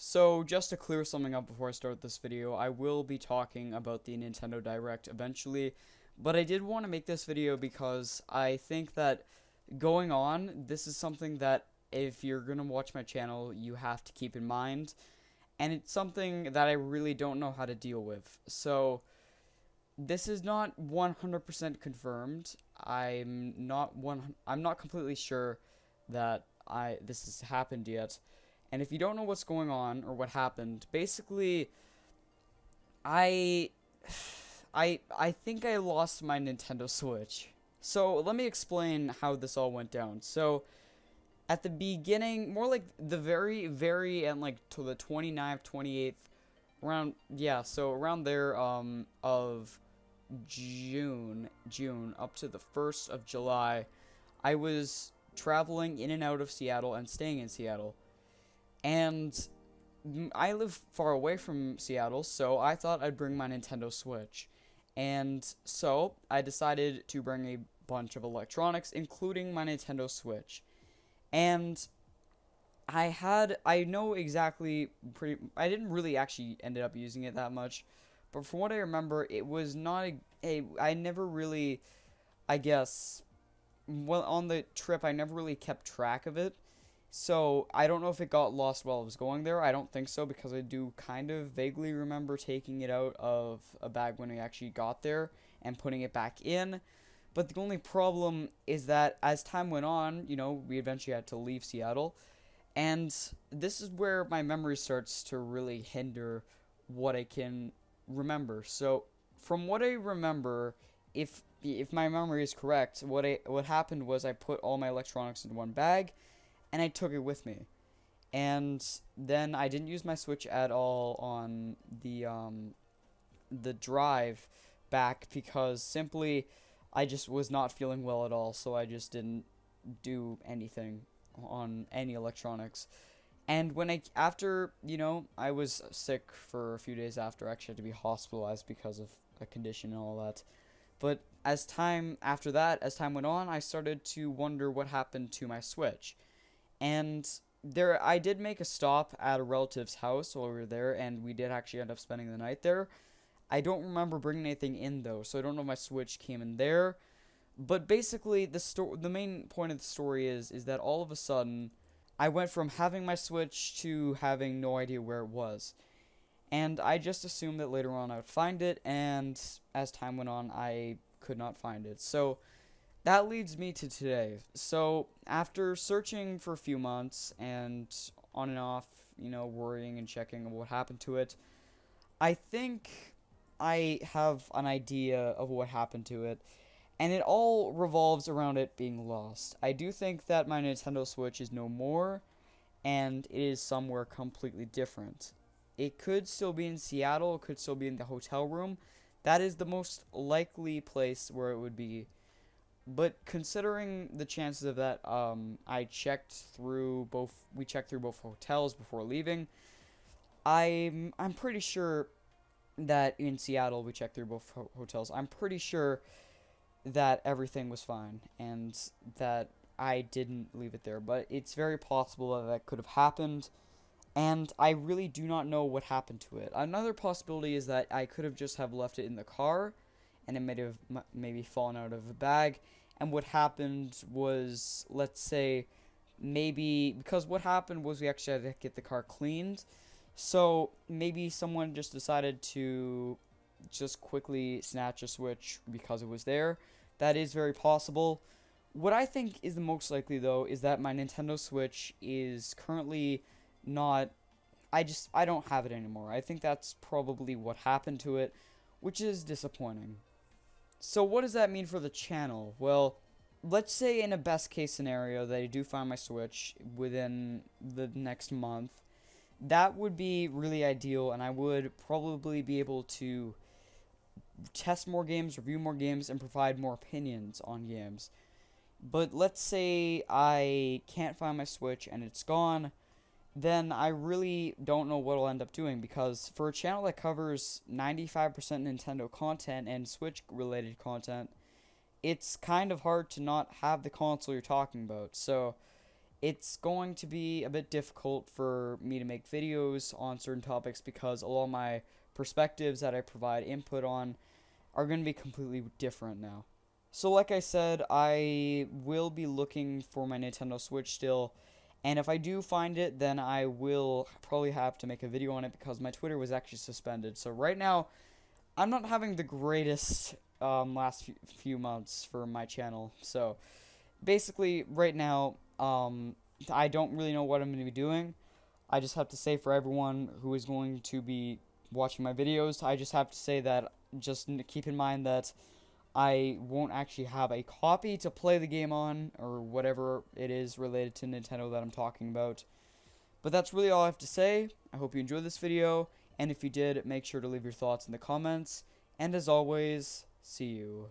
So, just to clear something up before I start this video, I will be talking about the Nintendo Direct eventually, but I did want to make this video because I think that going on, this is something that if you're going to watch my channel, you have to keep in mind, and it's something that I really don't know how to deal with. So, this is not 100% confirmed. I'm not completely sure that I this has happened yet. And if you don't know what's going on or what happened, basically I I think I lost my Nintendo Switch. So, let me explain how this all went down. So, at the beginning, more like the very end, like to the 29th, 28th, around, yeah, so around there of June up to the 1st of July, I was traveling in and out of Seattle and staying in Seattle. And I live far away from Seattle, so I thought I'd bring my Nintendo Switch. And so I decided to bring a bunch of electronics, including my Nintendo Switch. And I know exactly I didn't really actually ended up using it that much, but from what I remember, it was not I never really, I guess, well, on the trip, I never really kept track of it. So I don't know if it got lost while I was going there. I don't think so because I do kind of vaguely remember taking it out of a bag when we actually got there and putting it back in. But the only problem is that as time went on, we eventually had to leave Seattle. And this is where my memory starts to really hinder what I can remember. So, from what I remember, if my memory is correct, what happened was I put all my electronics in one bag and I took it with me. And then I didn't use my Switch at all on the drive back because simply I just was not feeling well at all, so I just didn't do anything on any electronics. And I was sick for a few days after. I actually had to be hospitalized because of a condition and all that. But as time went on, I started to wonder what happened to my Switch. And I did make a stop at a relative's house while we were there, and we did actually end up spending the night there. I don't remember bringing anything in though, so I don't know if my Switch came in there. But basically, the main point of the story is that all of a sudden, I went from having my Switch to having no idea where it was. And I just assumed that later on I would find it, and as time went on, I could not find it. So that leads me to today. So after searching for a few months and on and off, worrying and checking what happened to it, I think I have an idea of what happened to it, and it all revolves around it being lost. I do think that my Nintendo Switch is no more, and it is somewhere completely different. It could still be in Seattle, it could still be in the hotel room. That is the most likely place where it would be. But considering the chances of that, we checked through both hotels before leaving. I'm pretty sure that in Seattle we checked through both hotels. I'm pretty sure that everything was fine and that I didn't leave it there, but it's very possible that that could have happened, and I really do not know what happened to it. Another possibility is that I could have just have left it in the car, and it may have maybe fallen out of a bag, and what happened was, let's say, maybe, because what happened was we actually had to get the car cleaned, so maybe someone just decided to just quickly snatch a Switch because it was there. That is very possible. What I think is the most likely, though, is that my Nintendo Switch is currently not. I don't have it anymore. I think that's probably what happened to it, which is disappointing. So, what does that mean for the channel? Well, let's say in a best case scenario that I do find my Switch within the next month. That would be really ideal, and I would probably be able to test more games, review more games, and provide more opinions on games. But let's say I can't find my Switch and it's gone, then I really don't know what I'll end up doing, because for a channel that covers 95% Nintendo content and Switch related content, it's kind of hard to not have the console you're talking about. So it's going to be a bit difficult for me to make videos on certain topics because a lot of my perspectives that I provide input on are going to be completely different now. So like I said, I will be looking for my Nintendo Switch still, and if I do find it, then I will probably have to make a video on it because my Twitter was actually suspended. So right now, I'm not having the greatest last few months for my channel. So basically, right now, I don't really know what I'm going to be doing. I just have to say for everyone who is going to be watching my videos, I just have to say that just keep in mind that I won't actually have a copy to play the game on, or whatever it is related to Nintendo that I'm talking about. But that's really all I have to say. I hope you enjoyed this video, and if you did, make sure to leave your thoughts in the comments. And as always, see you.